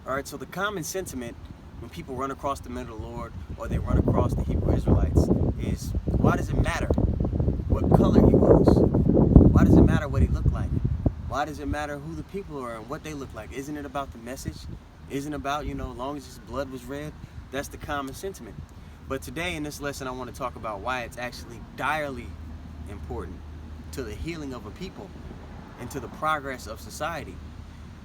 All right, so the common sentiment when people run across the men of the Lord or they run across the Hebrew Israelites is, why does it matter what color he was? Why does it matter what he looked like? Why does it matter who the people are and what they look like? Isn't it about the message? Isn't it about, as long as his blood was red? That's the common sentiment. But today in this lesson, I want to talk about why it's actually direly important to the healing of a people and to the progress of society.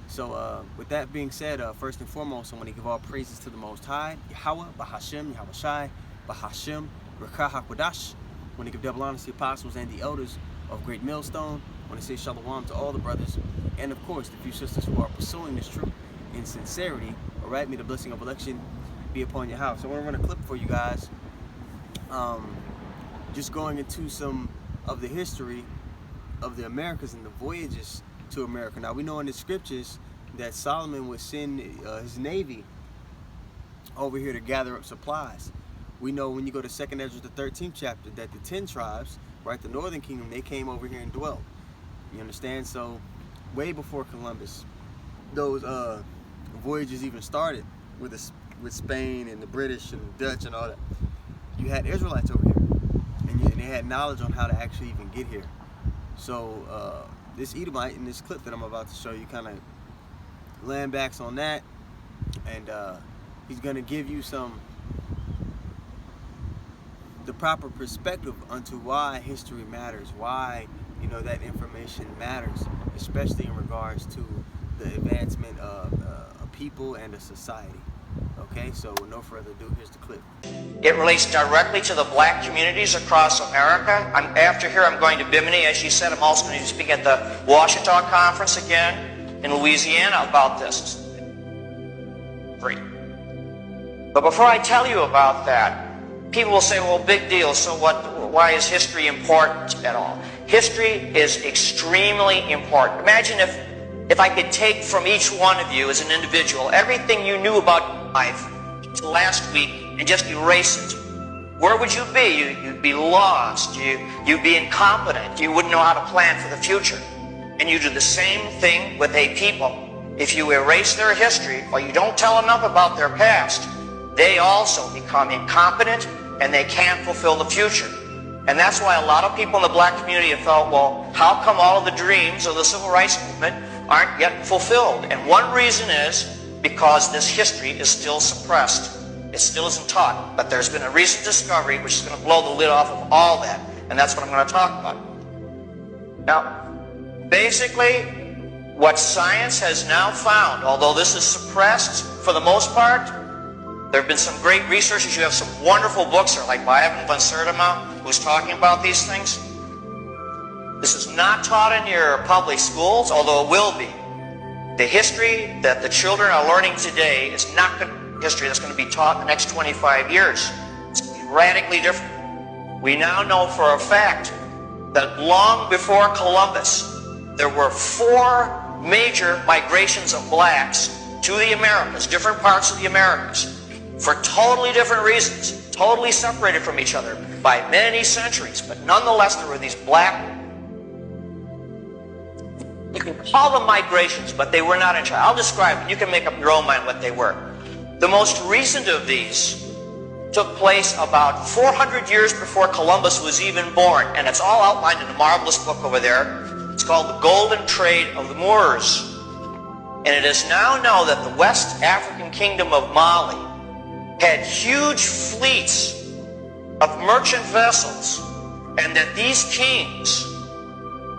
So with that being said, first and foremost, I want to give all praises to the Most High, Yahweh, Bahashem, Yahweh Shai, Bahashem, Rekah HaKodash. I want to give double honor to the apostles and the elders of Great Millstone. I want to say shalom to all the brothers, and of course, the few sisters who are pursuing this truth in sincerity. All right, may the blessing of election be upon your house. I want to run a clip for you guys, just going into some of the history of the Americas and the voyages to America. Now we know in the scriptures that Solomon would send his navy over here to gather up supplies. We know when you go to 2nd Ezra, the 13th chapter, that the 10 tribes, right, the northern kingdom, they came over here and dwelt. You understand? So way before Columbus, those voyages even started with Spain and the British and the Dutch and all that. You had Israelites over here, and they had knowledge on how to actually even get here. So this Edomite in this clip that I'm about to show you kind of land backs on that, and he's going to give you the proper perspective onto why history matters, why that information matters, especially in regards to the advancement of a people and a society. Okay, so with no further ado, here's the clip. It relates directly to the black communities across America. After here, I'm going to Bimini. As she said, I'm also going to speak at the Washita Conference again in Louisiana about this. Free. But before I tell you about that, people will say, well, big deal, so what? Why is history important at all? History is extremely important. Imagine if I could take from each one of you as an individual everything you knew about life until last week and just erase it. Where would you be? You'd be lost. You'd be incompetent. You wouldn't know how to plan for the future. And you do the same thing with a people. If you erase their history or you don't tell enough about their past, they also become incompetent and they can't fulfill the future. And that's why a lot of people in the black community have felt, well, how come all of the dreams of the civil rights movement aren't yet fulfilled? And one reason is because this history is still suppressed. It still isn't taught. But there's been a recent discovery which is going to blow the lid off of all that. And that's what I'm going to talk about. Now, basically, what science has now found, although this is suppressed for the most part, there have been some great researchers. You have some wonderful books there, like by Ivan van Sertima, who's talking about these things. This is not taught in your public schools, although it will be. The history that the children are learning today is not history that's going to be taught in the next 25 years. It's going to be radically different. We now know for a fact that long before Columbus, there were 4 major migrations of blacks to the Americas, different parts of the Americas, for totally different reasons, totally separated from each other by many centuries. But nonetheless, there were these black, you can call them migrations, but they were not in China. I'll describe it. You can make up your own mind what they were. The most recent of these took place about 400 years before Columbus was even born, and it's all outlined in a marvelous book over there. It's called The Golden Trade of the Moors. And it is now known that the West African Kingdom of Mali had huge fleets of merchant vessels, and that these kings,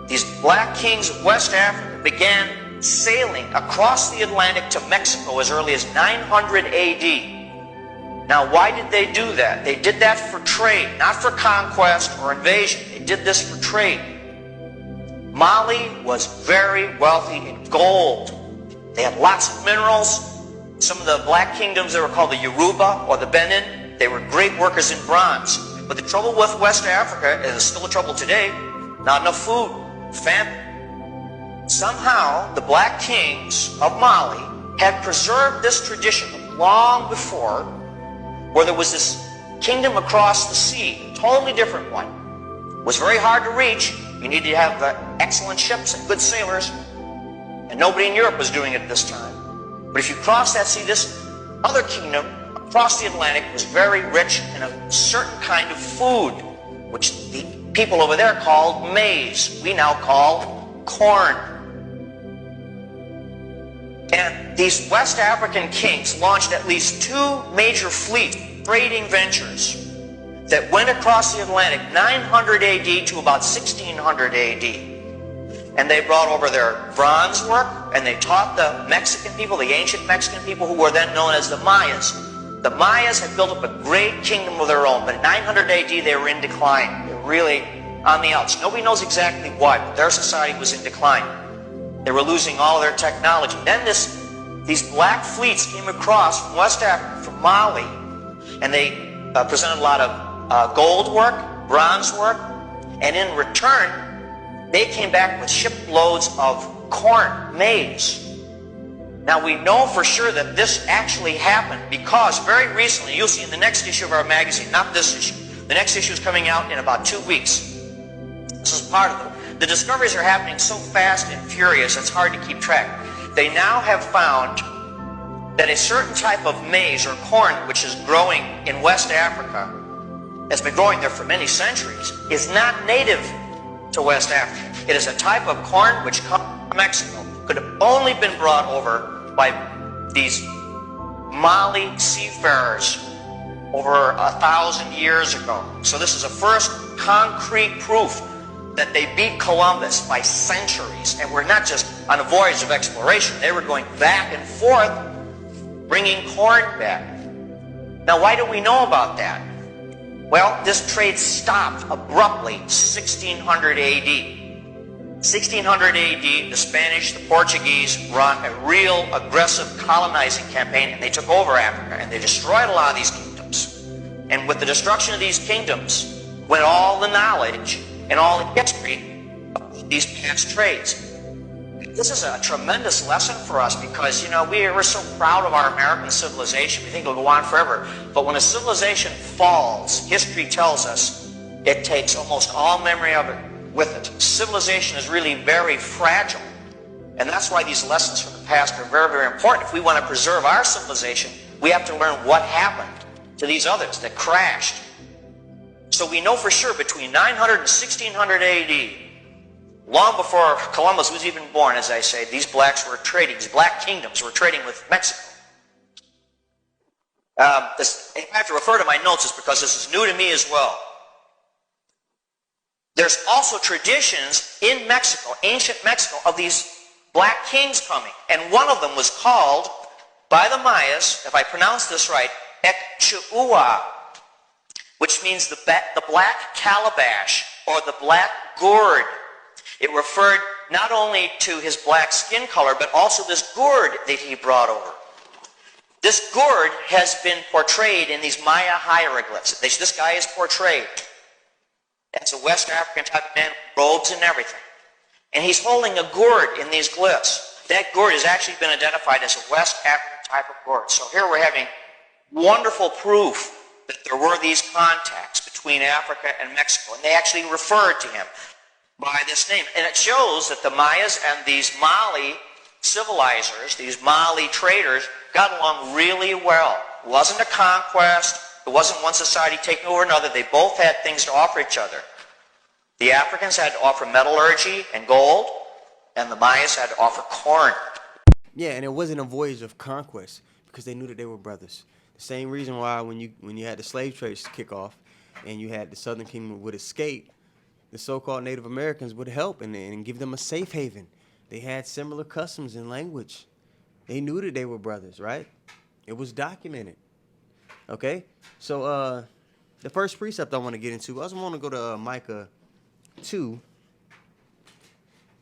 these black kings of West Africa, began sailing across the Atlantic to Mexico as early as 900 AD. Now, why did they do that? They did that for trade, not for conquest or invasion. They did this for trade. Mali was very wealthy in gold. They had lots of minerals. Some of the black kingdoms, they were called the Yoruba or the Benin. They were great workers in bronze. But the trouble with West Africa, and it's still a trouble today, not enough food, famine. Somehow, the black kings of Mali had preserved this tradition long before, where there was this kingdom across the sea, a totally different one. It was very hard to reach. You needed to have excellent ships and good sailors. And nobody in Europe was doing it at this time. But if you cross that sea, this other kingdom across the Atlantic was very rich in a certain kind of food, which the people over there called maize. We now call corn. And these West African kings launched at least 2 major fleet trading ventures that went across the Atlantic 900 AD to about 1600 AD. And they brought over their bronze work, and they taught the Mexican people, the ancient Mexican people, who were then known as the Mayas. The Mayas had built up a great kingdom of their own, but in 900 AD they were in decline. They were really on the outs. Nobody knows exactly why, but their society was in decline. They were losing all of their technology. Then these black fleets came across from West Africa, from Mali, and they presented a lot of gold work, bronze work, and in return, they came back with shiploads of corn, maize. Now we know for sure that this actually happened because very recently, you'll see in the next issue of our magazine, not this issue, the next issue is coming out in about 2 weeks. This is part of it. The discoveries are happening so fast and furious, it's hard to keep track. They now have found that a certain type of maize or corn, which is growing in West Africa, has been growing there for many centuries, is not native to West Africa. It is a type of corn which comes from Mexico. Could have only been brought over by these Mali seafarers over 1,000 years ago. So this is a first concrete proof that they beat Columbus by centuries, and were not just on a voyage of exploration. They were going back and forth, bringing corn back. Now, why do we know about that? Well, this trade stopped abruptly 1600 AD. 1600 AD, the Spanish, the Portuguese run a real aggressive colonizing campaign, and they took over Africa, and they destroyed a lot of these kingdoms. And with the destruction of these kingdoms went all the knowledge and all the history of these past trades. This is a tremendous lesson for us because, you know, we're so proud of our American civilization. We think it'll go on forever. But when a civilization falls, history tells us it takes almost all memory of it with it. Civilization is really very fragile. And that's why these lessons from the past are very, very important. If we want to preserve our civilization, we have to learn what happened to these others that crashed. So we know for sure between 900 and 1600 AD, long before Columbus was even born, as I say, these blacks were trading, these black kingdoms were trading with Mexico. I have to refer to my notes just because this is new to me as well. There's also traditions in Mexico, ancient Mexico, of these black kings coming. And one of them was called, by the Mayas, if I pronounce this right, Ekchua, which means the black calabash or the black gourd. It referred not only to his black skin color, but also this gourd that he brought over. This gourd has been portrayed in these Maya hieroglyphs. This guy is portrayed as a West African type of man with robes and everything. And he's holding a gourd in these glyphs. That gourd has actually been identified as a West African type of gourd. So here we're having wonderful proof that there were these contacts between Africa and Mexico. And they actually referred to him by this name. And it shows that the Mayas and these Mali civilizers, these Mali traders, got along really well. It wasn't a conquest. It wasn't one society taking over another. They both had things to offer each other. The Africans had to offer metallurgy and gold, and the Mayas had to offer corn. Yeah, and it wasn't a voyage of conquest because they knew that they were brothers. The same reason why when you had the slave trades kick off and you had the Southern Kingdom would escape, the so-called Native Americans would help and give them a safe haven. They had similar customs and language. They knew that they were brothers, right? It was documented. Okay? So the first precept I want to get into, I just want to go to Micah 2,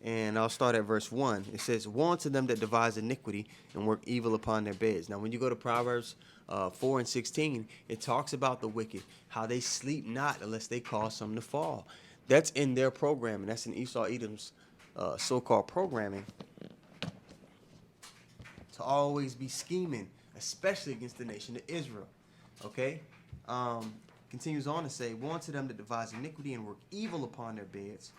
and I'll start at verse 1. It says, "Woe unto them that devise iniquity and work evil upon their beds." Now, when you go to Proverbs 4 and 16, it talks about the wicked, how they sleep not unless they cause something to fall. That's in their programming. That's in Esau Edom's so-called programming. To always be scheming, especially against the nation of Israel. Okay? Continues on to say, "Woe unto them that devise iniquity and work evil upon their beds,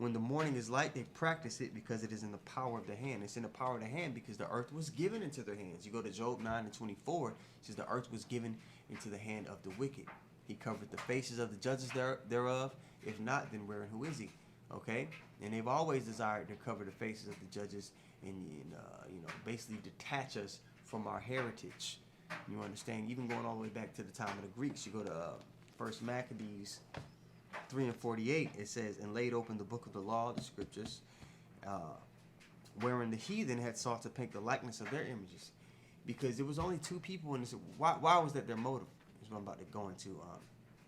When the morning is light, they practice it because it is in the power of the hand. It's in the power of the hand because the earth was given into their hands. You go to Job 9:24, it says the earth was given into the hand of the wicked. He covered the faces of the judges thereof. If not, then where and who is he? Okay? And they've always desired to cover the faces of the judges and basically detach us from our heritage. You understand? Even going all the way back to the time of the Greeks. You go to First Maccabees 3:48, it says, and laid open the book of the law, the scriptures, wherein the heathen had sought to paint the likeness of their images. Because there was only two people in this. Why was that their motive? Is what I'm about to go into.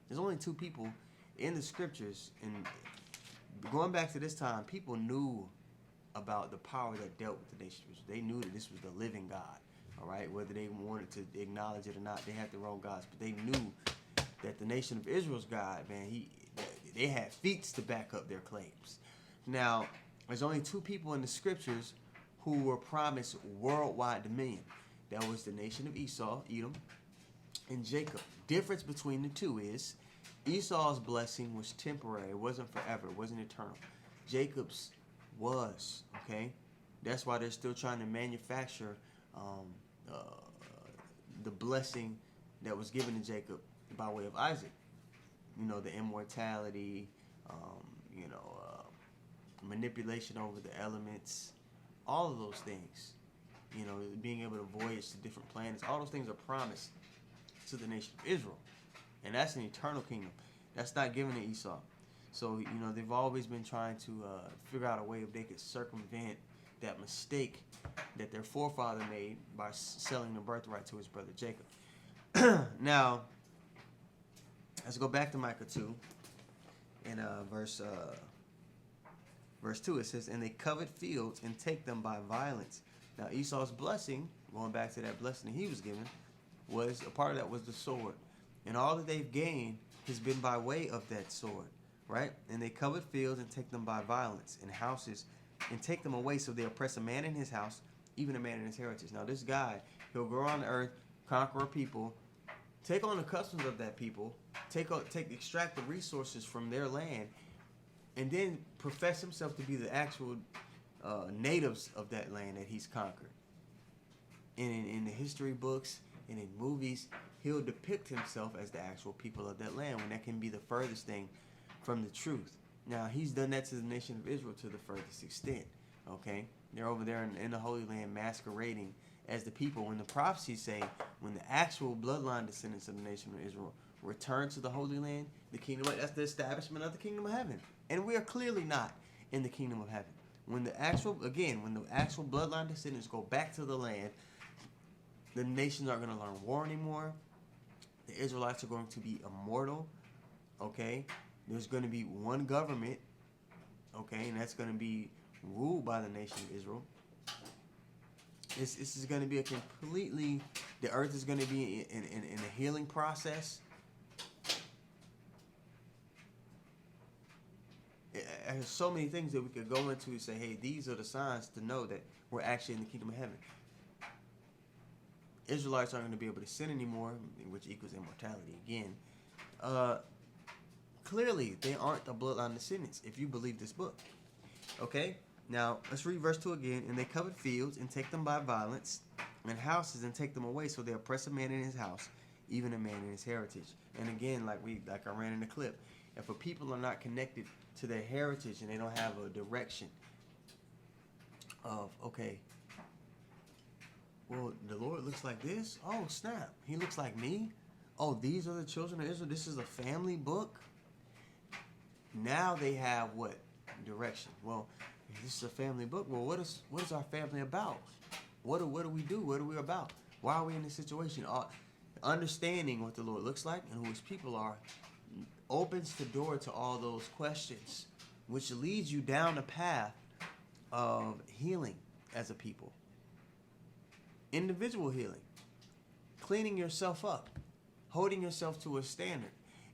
There's only two people in the scriptures, and going back to this time, people knew about the power that dealt with the nation. They knew that this was the living God. All right, whether they wanted to acknowledge it or not, they had their own gods, but they knew that the nation of Israel's God, man, they had feats to back up their claims. Now, there's only two people in the scriptures who were promised worldwide dominion. That was the nation of Esau, Edom, and Jacob. Difference between the two is Esau's blessing was temporary. It wasn't forever. It wasn't eternal. Jacob's was, okay? That's why they're still trying to manufacture the blessing that was given to Jacob by way of Isaac. You know, the immortality, manipulation over the elements, all of those things. You know, being able to voyage to different planets, all those things are promised to the nation of Israel. And that's an eternal kingdom. That's not given to Esau. So, you know, they've always been trying to figure out a way if they could circumvent that mistake that their forefather made by selling the birthright to his brother Jacob. Now, let's go back to Micah 2. In verse 2, it says, and they covet fields and take them by violence. Now, Esau's blessing, going back to that blessing that he was given, was a part of that was the sword. And all that they've gained has been by way of that sword, right? And they covet fields and take them by violence, and houses and take them away, so they oppress a man in his house, even a man in his heritage. Now, this guy, he'll go on the earth, conquer a people, take on the customs of that people, extract the resources from their land, and then profess himself to be the actual natives of that land that he's conquered. And in the history books and in movies, he'll depict himself as the actual people of that land, when that can be the furthest thing from the truth. Now, he's done that to the nation of Israel to the furthest extent, okay? They're over there in the Holy Land masquerading as the people, when the prophecies say when the actual bloodline descendants of the nation of Israel return to the Holy Land, the kingdom, that's the establishment of the kingdom of heaven. And we are clearly not in the kingdom of heaven. When the actual bloodline descendants go back to the land, the nations aren't going to learn war anymore. The Israelites are going to be immortal, okay? There's going to be one government, okay, and that's going to be ruled by the nation of Israel. This is going to be the earth is going to be in a healing process. There's so many things that we could go into and say, hey, these are the signs to know that we're actually in the kingdom of heaven. Israelites aren't going to be able to sin anymore, which equals immortality again. Clearly, they aren't the bloodline descendants, if you believe this book. Okay? Now, let's read verse 2 again. And they covet fields and take them by violence, and houses and take them away, so they oppress a man in his house, even a man in his heritage. And again, like I ran in the clip, if a people are not connected to their heritage and they don't have a direction of, okay, well, the Lord looks like this. Oh, snap. He looks like me. Oh, these are the children of Israel. This is a family book. Now they have what? Direction. Well, this is a family book. Well, what is our family about? What do we do? What are we about? Why are we in this situation? Understanding what the Lord looks like and who his people are opens the door to all those questions, which leads you down the path of healing as a people. Individual healing, cleaning yourself up, holding yourself to a standard,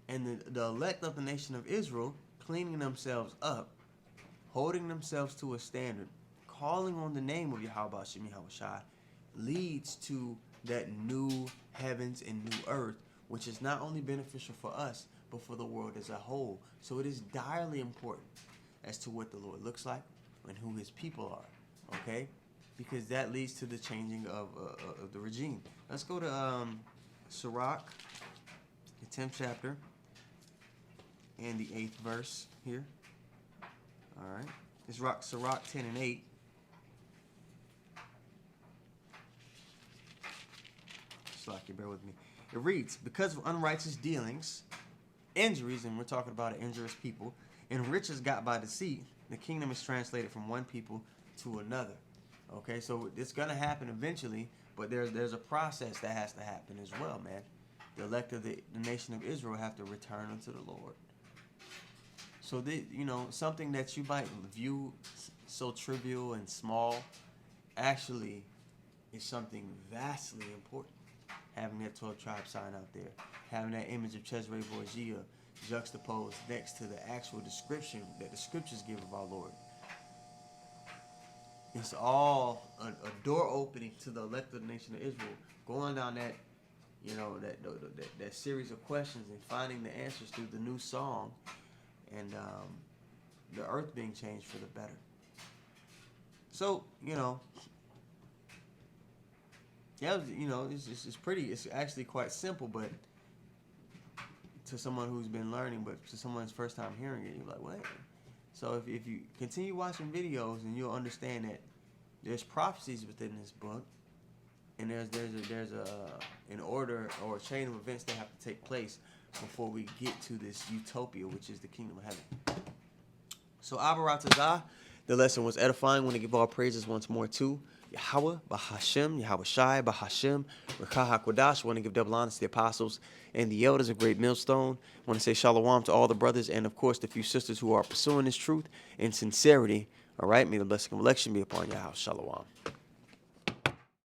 and the elect of the nation of Israel cleaning themselves up, holding themselves to a standard, calling on the name of Yahweh Shem Yahushai, leads to that new heavens and new earth, which is not only beneficial for us, but for the world as a whole. So it is direly important as to what the Lord looks like and who his people are, okay? Because that leads to the changing of the regime. Let's go to Sirach, the 10th chapter, and the 8th verse here. All right. It's Sirach 10 and 8. Slack, bear with me. It reads, because of unrighteous dealings, injuries, and we're talking about an injurious people, and riches got by deceit, the kingdom is translated from one people to another. Okay, so it's gonna happen eventually, but there's a process that has to happen as well, man. The elect of the nation of Israel have to return unto the Lord. So something that you might view so trivial and small, actually is something vastly important. Having that 12 tribe sign out there, having that image of Cesare Borgia juxtaposed next to the actual description that the scriptures give of our Lord. It's all a door opening to the elect of the nation of Israel, going down that, that series of questions and finding the answers through the new song, and the earth being changed for the better. So, it's actually quite simple, but to someone who's been learning, but to someone's first time hearing it, you're like, wait. So if you continue watching videos, and you'll understand that there's prophecies within this book, and there's an order or a chain of events that have to take place before we get to this utopia, which is the kingdom of heaven. So Abaratazah, the lesson was edifying. I want to give all praises once more to Yahweh, Bahashem, Yahweh Shai, Bahashem, Rekah HaKodash. I want to give double honor to the apostles and the elders of Great Millstone. I want to say shalom to all the brothers and, of course, the few sisters who are pursuing this truth in sincerity. All right, may the blessing of election be upon Yahweh. Shalom.